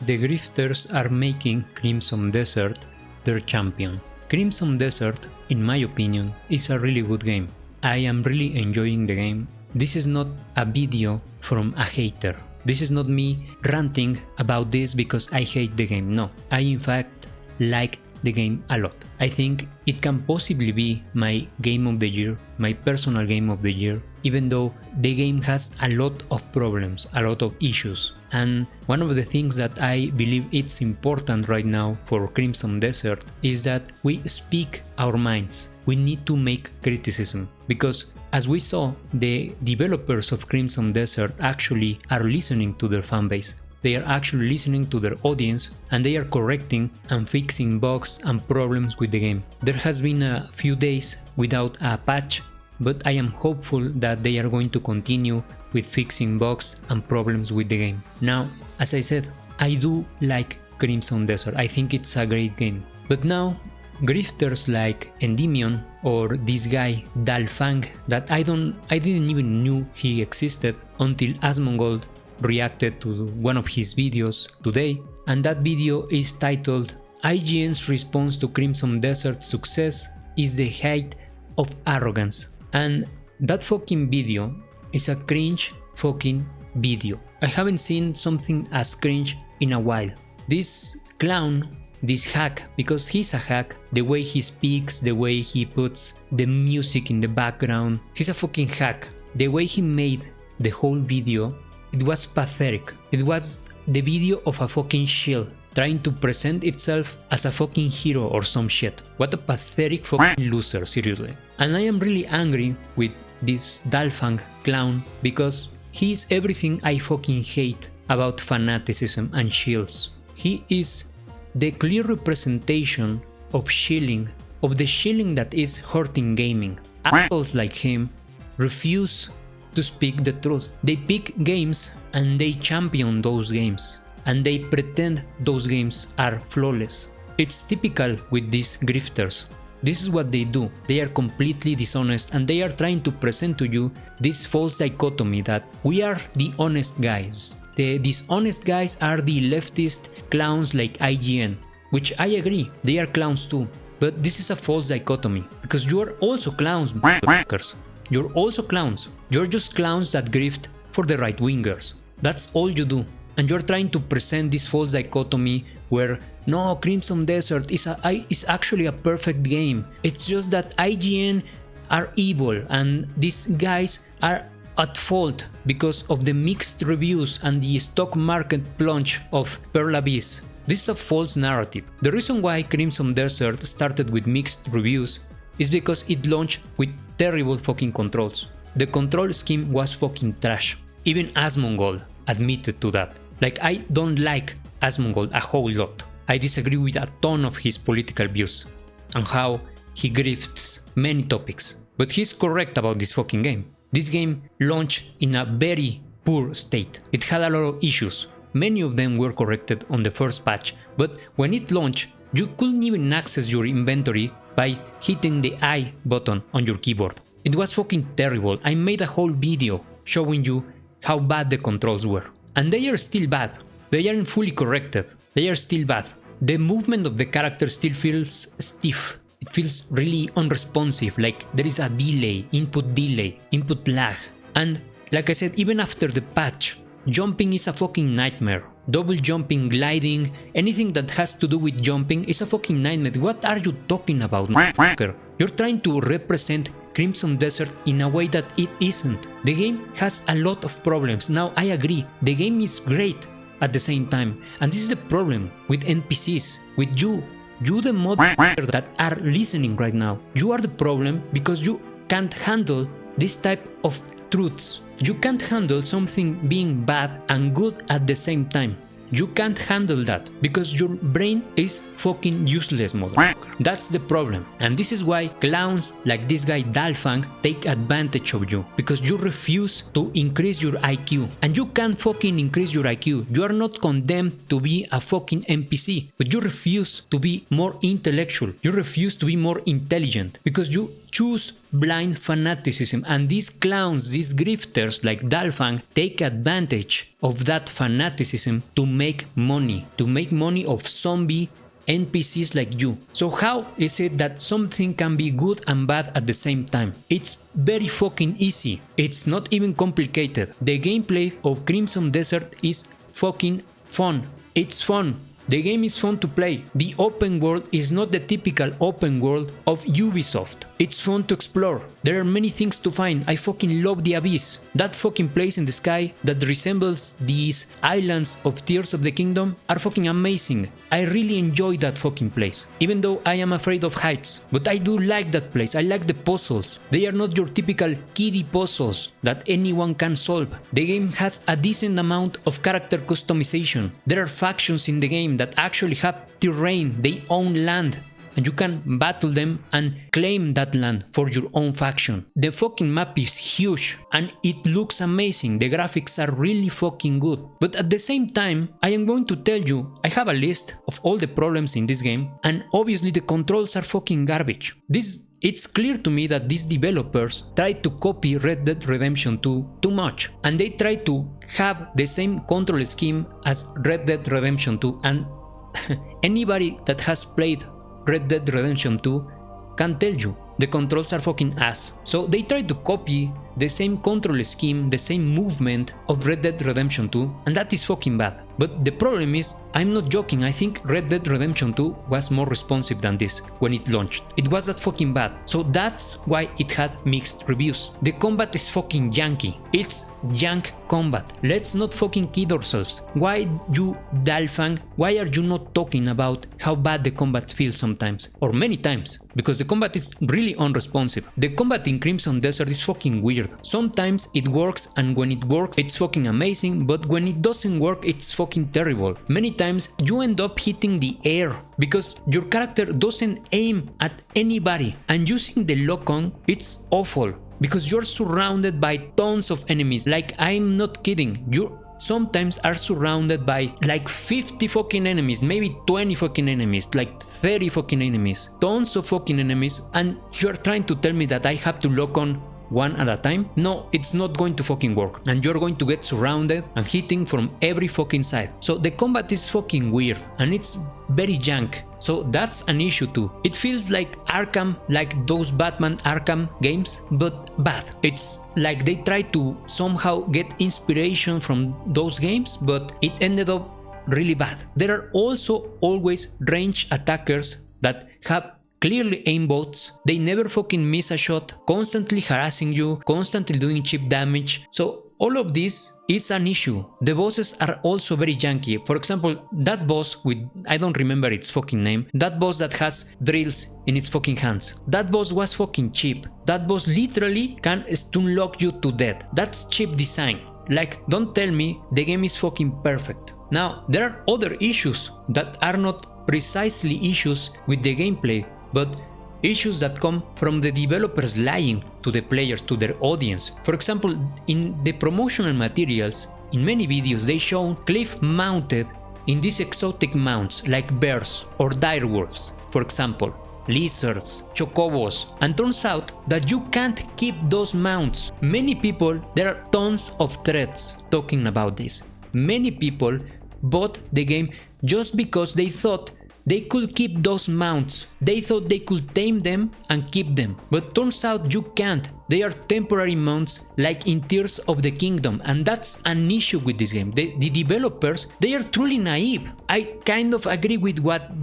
The grifters are making Crimson Desert their champion. Crimson Desert, in my opinion, is a really good game. I am really enjoying the game. This is not a video from a hater. This is not me ranting about this because I hate the game. No, I in fact like the game a lot. I think it can possibly be my game of the year, my personal game of the year, even though the game has a lot of problems, a lot of issues. And one of the things that I believe it's important right now for Crimson Desert is that we speak our minds. We need to make criticism, because as we saw, the developers of Crimson Desert actually are listening to their fanbase. They are actually listening to their audience, and they are correcting and fixing bugs and problems with the game. There has been a few days without a patch, but I am hopeful that they are going to continue with fixing bugs and problems with the game. Now, as I said, I do like Crimson Desert. I think it's a great game. But now, grifters like Endymion or this guy Dalfang, that I didn't even knew he existed until Asmongold reacted to one of his videos today, and that video is titled "IGN's response to Crimson Desert's success is the height of arrogance." And that fucking video is a cringe fucking video. I haven't seen something as cringe in a while. This clown, this hack, because he's a hack, the way he speaks, the way he puts the music in the background, he's a fucking hack. The way he made the whole video, it was pathetic. It was the video of a fucking shill trying to present itself as a fucking hero or some shit. What a pathetic fucking loser, seriously. And I am really angry with this Dalfang clown because he is everything I fucking hate about fanaticism and shills. He is the clear representation of shilling, of the shilling that is hurting gaming. Assholes like him refuse to speak the truth. They pick games and they champion those games, and they pretend those games are flawless. It's typical with these grifters. This is what they do. They are completely dishonest, and they are trying to present to you this false dichotomy that we are the honest guys. The dishonest guys are the leftist clowns like IGN, which I agree, they are clowns too. But this is a false dichotomy, because you are also clowns, motherfuckers. You're also clowns. You're just clowns that grift for the right-wingers. That's all you do. And you're trying to present this false dichotomy where, no, Crimson Desert is actually a perfect game. It's just that IGN are evil and these guys are at fault because of the mixed reviews and the stock market plunge of Pearl Abyss. This is a false narrative. The reason why Crimson Desert started with mixed reviews is because it launched with terrible fucking controls. The control scheme was fucking trash. Even Asmongold admitted to that. Like, I don't like Asmongold a whole lot. I disagree with a ton of his political views and how he grifts many topics. But he's correct about this fucking game. This game launched in a very poor state. It had a lot of issues. Many of them were corrected on the first patch, but when it launched, you couldn't even access your inventory by hitting the I button on your keyboard. It was fucking terrible. I made a whole video showing you how bad the controls were. And they are still bad. They aren't fully corrected. They are still bad. The movement of the character still feels stiff. It feels really unresponsive, like there is a delay, input lag. And like I said, even after the patch, jumping is a fucking nightmare. Double jumping, gliding, anything that has to do with jumping is a fucking nightmare. What are you talking about, motherfucker? You're trying to represent Crimson Desert in a way that it isn't. The game has a lot of problems. Now, I agree, the game is great at the same time. And this is the problem with NPCs, with you. You the motherfucker that are listening right now. You are the problem because you can't handle this type of truths. You can't handle something being bad and good at the same time. You can't handle that because your brain is fucking useless, motherfucker. That's the problem. And this is why clowns like this guy Dalfang take advantage of you, because you refuse to increase your IQ. And you can't fucking increase your IQ. You are not condemned to be a fucking NPC, but you refuse to be more intellectual. You refuse to be more intelligent because you choose blind fanaticism, and these clowns, these grifters like Dalfang, take advantage of that fanaticism to make money of zombie NPCs like you. So how is it that something can be good and bad at the same time? It's very fucking easy. It's not even complicated. The gameplay of Crimson Desert is fucking fun. It's fun. The game is fun to play. The open world is not the typical open world of Ubisoft. It's fun to explore. There are many things to find. I fucking love the Abyss. That fucking place in the sky that resembles these islands of Tears of the Kingdom are fucking amazing. I really enjoy that fucking place. Even though I am afraid of heights. But I do like that place. I like the puzzles. They are not your typical kiddie puzzles that anyone can solve. The game has a decent amount of character customization. There are factions in the game that actually have terrain, they own land, and you can battle them and claim that land for your own faction. The fucking map is huge and it looks amazing. The graphics are really fucking good. But at the same time, I am going to tell you, I have a list of all the problems in this game, and obviously the controls are fucking garbage. It's clear to me that these developers tried to copy Red Dead Redemption 2 too much, and they tried to have the same control scheme as Red Dead Redemption 2, and anybody that has played Red Dead Redemption 2 can tell you the controls are fucking ass. So they tried to copy the same control scheme, the same movement of Red Dead Redemption 2, and that is fucking bad. But the problem is, I'm not joking, I think Red Dead Redemption 2 was more responsive than this when it launched. It was that fucking bad. So that's why it had mixed reviews. The combat is fucking janky. It's jank combat. Let's not fucking kid ourselves. Why you, Dalfang, why are you not talking about how bad the combat feels sometimes? Or many times. Because the combat is really unresponsive. The combat in Crimson Desert is fucking weird. Sometimes it works, and when it works it's fucking amazing, but when it doesn't work it's fucking terrible. Many times you end up hitting the air because your character doesn't aim at anybody, and using the lock-on it's awful because you're surrounded by tons of enemies. Like, I'm not kidding, you sometimes are surrounded by like 50 fucking enemies, maybe 20 fucking enemies, like 30 fucking enemies, tons of fucking enemies, and you're trying to tell me that I have to lock on one at a time? No, it's not going to fucking work, and you're going to get surrounded and hitting from every fucking side. So the combat is fucking weird and it's very jank. So that's an issue too. It feels like Arkham, like those Batman Arkham games, but bad. It's like they tried to somehow get inspiration from those games, but it ended up really bad. There are also always ranged attackers that have clearly aimbots. They never fucking miss a shot, constantly harassing you, constantly doing cheap damage. So all of this is an issue. The bosses are also very janky. For example, that boss with, I don't remember its fucking name, that boss that has drills in its fucking hands. That boss was fucking cheap. That boss literally can stun lock you to death. That's cheap design. Like, don't tell me the game is fucking perfect. Now, there are other issues that are not precisely issues with the gameplay, but issues that come from the developers lying to the players, to their audience. For example, in the promotional materials, in many videos they show cliff mounted in these exotic mounts like bears or direwolves, for example, lizards, chocobos, and turns out that you can't keep those mounts. Many people, there are tons of threads talking about this. Many people bought the game just because they thought they could keep those mounts. They thought they could tame them and keep them. But turns out you can't. They are temporary mounts like in Tears of the Kingdom, and that's an issue with this game. The developers, they are truly naive. I kind of agree with what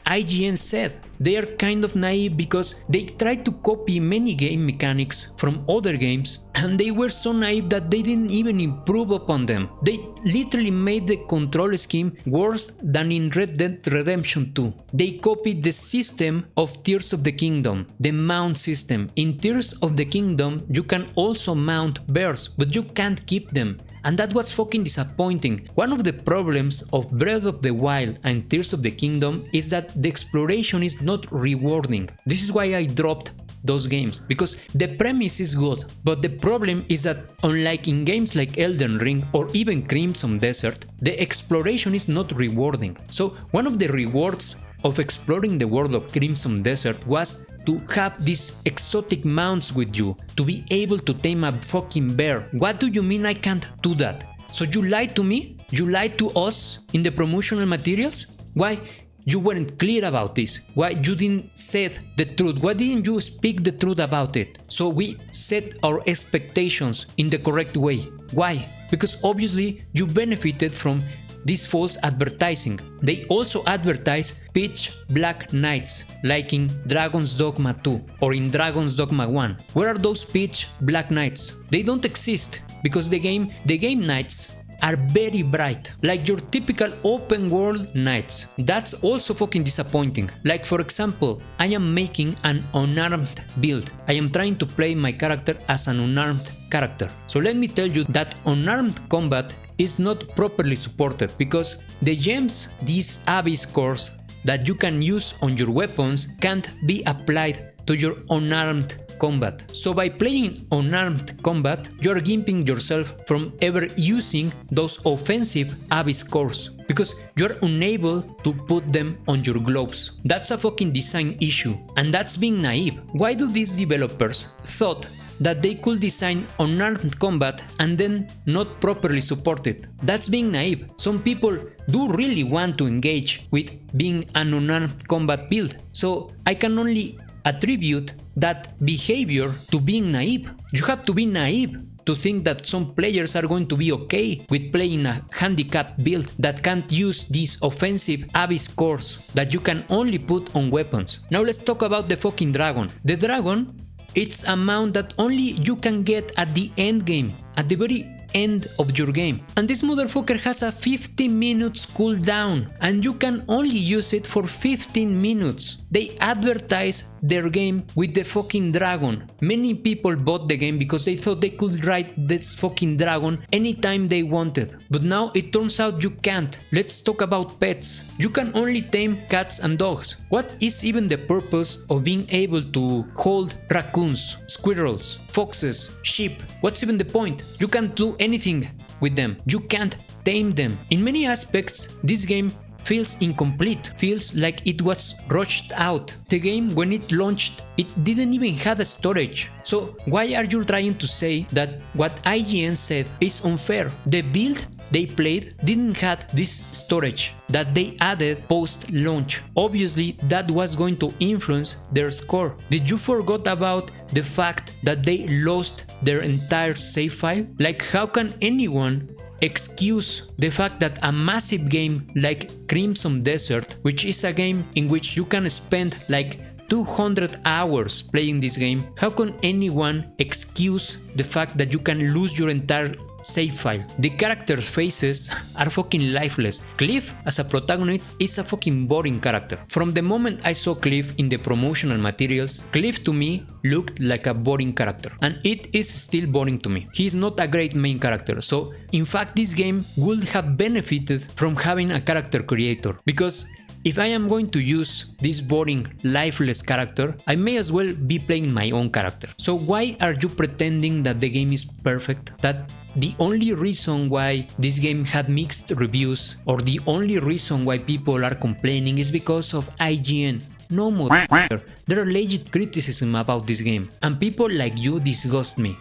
IGN said. They are kind of naive because they tried to copy many game mechanics from other games, and they were so naive that they didn't even improve upon them. They literally made the control scheme worse than in Red Dead Redemption 2. They copied the system of Tears of the Kingdom, the mount system. In Tears of the Kingdom, you can also mount bears, but you can't keep them. And that was fucking disappointing. One of the problems of Breath of the Wild and Tears of the Kingdom is that the exploration is not rewarding. This is why I dropped those games, because the premise is good, but the problem is that unlike in games like Elden Ring or even Crimson Desert, the exploration is not rewarding. So one of the rewards of exploring the world of Crimson Desert was to have these exotic mounts with you, to be able to tame a fucking bear. What do you mean I can't do that? So you lied to me? You lied to us in the promotional materials? Why you weren't clear about this? Why you didn't say the truth? Why didn't you speak the truth about it? So we set our expectations in the correct way. Why? Because obviously you benefited from this false advertising. They also advertise pitch black nights, like in Dragon's Dogma 2 or in Dragon's Dogma 1. Where are those pitch black nights? They don't exist, because the game nights are very bright, like your typical open world nights. That's also fucking disappointing. Like for example, I am making an unarmed build. I am trying to play my character as an unarmed character. So let me tell you that unarmed combat is not properly supported, because the gems, these abyss cores that you can use on your weapons, can't be applied to your unarmed combat. So by playing unarmed combat, you are gimping yourself from ever using those offensive abyss cores, because you are unable to put them on your gloves. That's a fucking design issue, and that's being naive. Why do these developers thought that they could design unarmed combat and then not properly support it? That's being naive. Some people do really want to engage with being an unarmed combat build, so I can only attribute that behavior to being naive. You have to be naive to think that some players are going to be okay with playing a handicapped build that can't use these offensive abyss cores that you can only put on weapons. Now let's talk about the fucking dragon. The dragon, it's a mount that only you can get at the end game, at the very end of your game. And this motherfucker has a 15 minutes cooldown, and you can only use it for 15 minutes. They advertise their game with the fucking dragon. Many people bought the game because they thought they could ride this fucking dragon anytime they wanted. But now it turns out you can't. Let's talk about pets. You can only tame cats and dogs. What is even the purpose of being able to hold raccoons, squirrels, foxes, sheep? What's even the point? You can't do anything with them. You can't tame them. In many aspects, this game feels incomplete, feels like it was rushed out. The game, when it launched, it didn't even have a storage. So why are you trying to say that what IGN said is unfair? The build they played didn't have this storage that they added post-launch. Obviously that was going to influence their score. Did you forget about the fact that they lost their entire save file? Like, how can anyone excuse the fact that a massive game like Crimson Desert, which is a game in which you can spend like 200 hours playing this game, how can anyone excuse the fact that you can lose your entire save file? The characters' faces are fucking lifeless. Cliff as a protagonist is a fucking boring character. From the moment I saw Cliff in the promotional materials, Cliff to me looked like a boring character, and it is still boring to me. He is not a great main character, so in fact this game would have benefited from having a character creator, because if I am going to use this boring, lifeless character, I may as well be playing my own character. So why are you pretending that the game is perfect? That the only reason why this game had mixed reviews, or the only reason why people are complaining, is because of IGN? No, motherfucker. There are legit criticism about this game, and people like you disgust me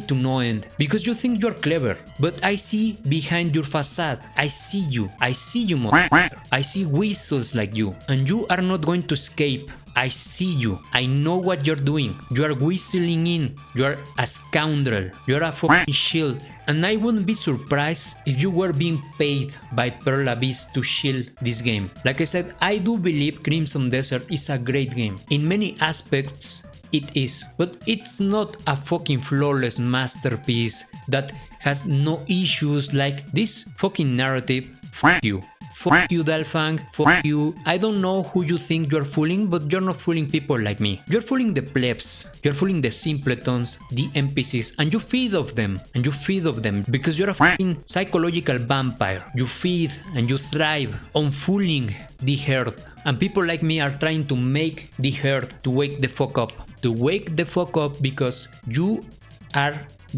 to no end, because you think you're clever, but I see behind your facade. I see you, motherfucker. I see weasels like you, and you are not going to escape. I see you. I know what you're doing. You are whistling in. You are a scoundrel. You're a fucking shill. And I wouldn't be surprised if you were being paid by Pearl Abyss to shill this game. Like I said, I do believe Crimson Desert is a great game. In many aspects, it is. But it's not a fucking flawless masterpiece that has no issues like this fucking narrative. Fuck you. Fuck you, Dalfang. Fuck you. I don't know who you think you're fooling, but you're not fooling people like me. You're fooling the plebs. You're fooling the simpletons, the NPCs, and you feed off them. And you feed off them because you're a fucking psychological vampire. You feed and you thrive on fooling the herd. And people like me are trying to make the herd to wake the fuck up, to wake the fuck up because you are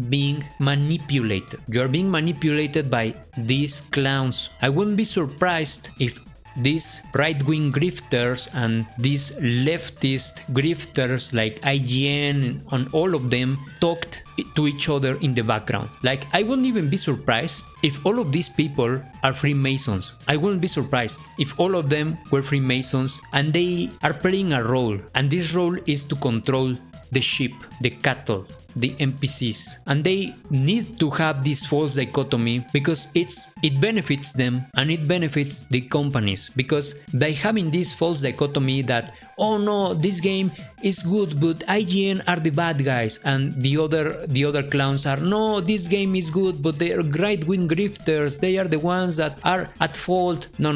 being manipulated. You are being manipulated by these clowns. I wouldn't be surprised if these right-wing grifters and these leftist grifters like IGN and all of them talked to each other in the background. Like, I wouldn't even be surprised if all of these people are Freemasons. I wouldn't be surprised if all of them were Freemasons and they are playing a role, and this role is to control the sheep, the cattle, the NPCs, and they need to have this false dichotomy because it benefits them and it benefits the companies, because by having this false dichotomy that, oh no, this game is good but IGN are the bad guys, and the other clowns are, no, this game is good but they are right-wing grifters, they are the ones that are at fault. No.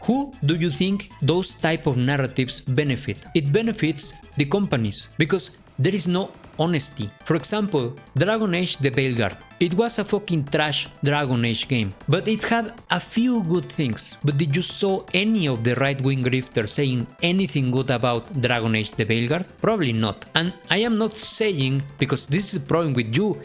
Who do you think those type of narratives benefit? It benefits the companies, because there is no honesty. For example, Dragon Age the Veilguard. It was a fucking trash Dragon Age game, but it had a few good things. But did you saw any of the right-wing grifters saying anything good about Dragon Age the Veilguard? Probably not. And I am not saying, because this is a problem with you,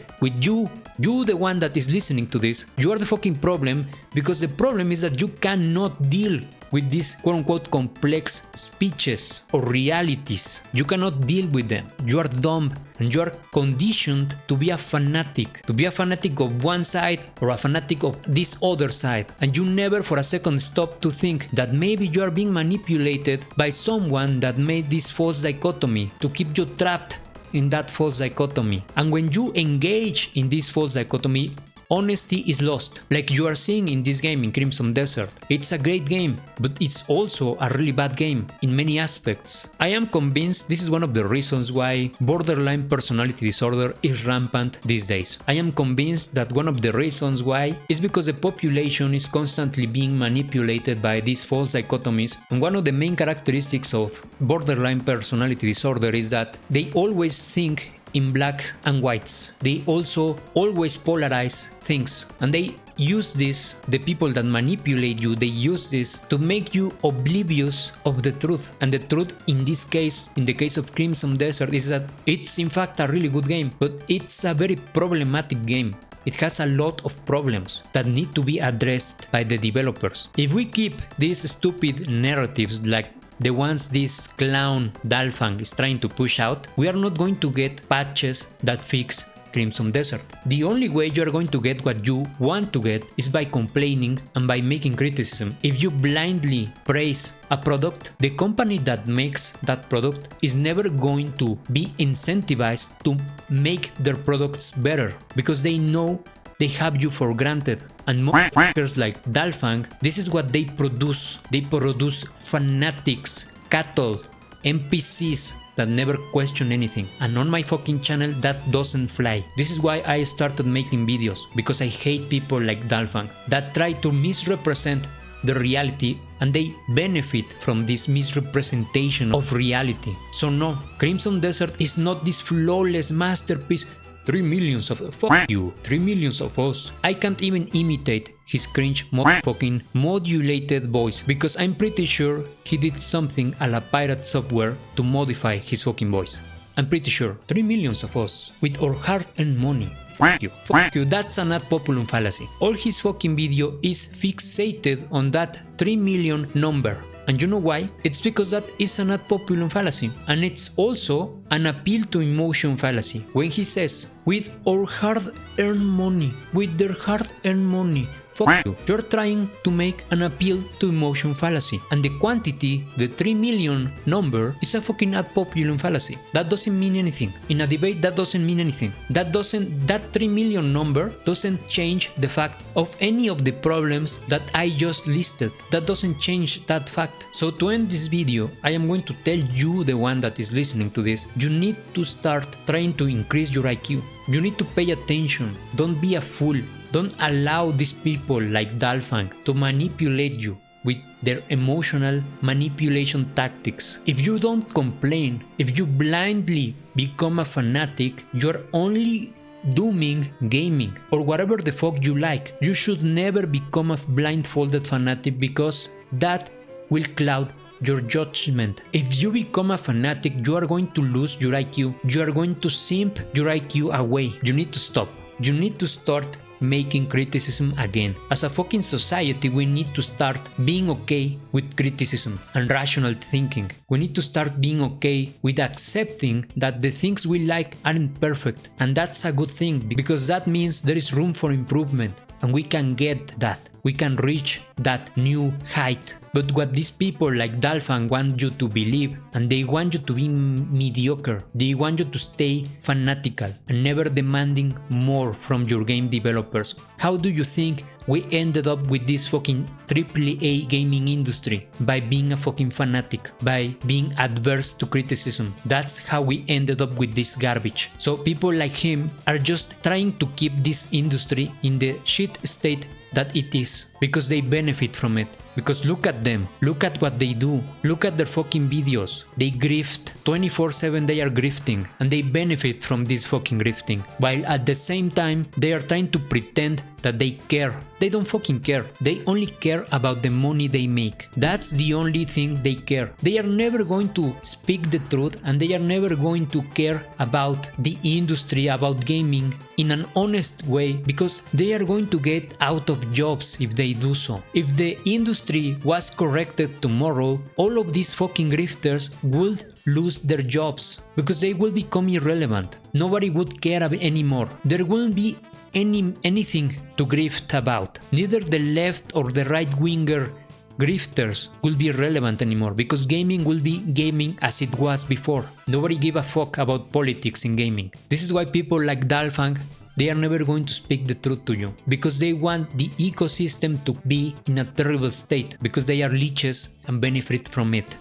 the one that is listening to this, you are the fucking problem, because the problem is that you cannot deal with these quote-unquote complex speeches or realities. You cannot deal with them. You are dumb and you are conditioned to be a fanatic of one side or a fanatic of this other side, and you never for a second stop to think that maybe you are being manipulated by someone that made this false dichotomy to keep you trapped in that false dichotomy. And when you engage in this false dichotomy, honesty is lost, like you are seeing in this game in Crimson Desert. It's a great game, but it's also a really bad game in many aspects. I am convinced this is one of the reasons why borderline personality disorder is rampant these days. I am convinced that one of the reasons why is because the population is constantly being manipulated by these false dichotomies, and one of the main characteristics of borderline personality disorder is that they always think in blacks and whites. They also always polarize things, and they use this, the people that manipulate you, they use this to make you oblivious of the truth. And the truth in this case, in the case of Crimson Desert, is that it's in fact a really good game, but it's a very problematic game. It has a lot of problems that need to be addressed by the developers. If we keep these stupid narratives like the ones this clown Dalfang is trying to push out, we are not going to get patches that fix Crimson Desert. The only way you are going to get what you want to get is by complaining and by making criticism. If you blindly praise a product, the company that makes that product is never going to be incentivized to make their products better, because they know they have you for granted. And motherfuckers like Dalfang, this is what they produce. They produce fanatics, cattle, NPCs that never question anything. And on my fucking channel, that doesn't fly. This is why I started making videos, because I hate people like Dalfang that try to misrepresent the reality, and they benefit from this misrepresentation of reality. So no, Crimson Desert is not this flawless masterpiece. 3 millions of fuck you, 3 millions of us. I can't even imitate his cringe motherfucking modulated voice, because I'm pretty sure he did something a la pirate software to modify his fucking voice. I'm pretty sure 3 millions of us with our hard-earned money. Fuck you, that's an ad populum fallacy. All his fucking video is fixated on that 3 million number. And you know why? It's because that is an ad populum fallacy, and it's also an appeal to emotion fallacy. When he says, with our hard-earned money, with their hard-earned money, fuck you. You're trying to make an appeal to emotion fallacy. And the quantity, the 3 million number, is a fucking ad populum fallacy. That doesn't mean anything. In a debate, that doesn't mean anything. That 3 million number doesn't change the fact of any of the problems that I just listed. That doesn't change that fact. So to end this video, I am going to tell you, the one that is listening to this, you need to start trying to increase your IQ. You need to pay attention. Don't be a fool. Don't allow these people like Dalfang to manipulate you with their emotional manipulation tactics. If you don't complain, if you blindly become a fanatic, you're only dooming gaming or whatever the fuck you like. You should never become a blindfolded fanatic, because that will cloud your judgment. If you become a fanatic, you are going to lose your IQ. You are going to simp your IQ away. You need to stop. You need to start making criticism again. As a fucking society, we need to start being okay with criticism and rational thinking. We need to start being okay with accepting that the things we like aren't perfect, and that's a good thing because that means there is room for improvement, and we can get that. We can reach that new height. But what these people like Dalfang want you to believe, and they want you to be mediocre, they want you to stay fanatical and never demanding more from your game developers. How do you think we ended up with this fucking AAA gaming industry? By being a fucking fanatic, by being adverse to criticism. That's how we ended up with this garbage. So people like him are just trying to keep this industry in the shit state that it is, because they benefit from it. Because look at them, look at what they do, look at their fucking videos. They grift 24/7, they are grifting, and they benefit from this fucking grifting, while at the same time they are trying to pretend that they care. They don't fucking care. They only care about the money they make. That's the only thing they care. They are never going to speak the truth, and they are never going to care about the industry, about gaming in an honest way, because they are going to get out of jobs if they do so. If the industry was corrected tomorrow, all of these fucking grifters would lose their jobs because they will become irrelevant. Nobody would care anymore. There won't be anything to grift about. Neither the left or the right winger grifters will be relevant anymore, because gaming will be gaming as it was before. Nobody give a fuck about politics in gaming. This is why people like Dalfang, they are never going to speak the truth to you, because they want the ecosystem to be in a terrible state, because they are leeches and benefit from it.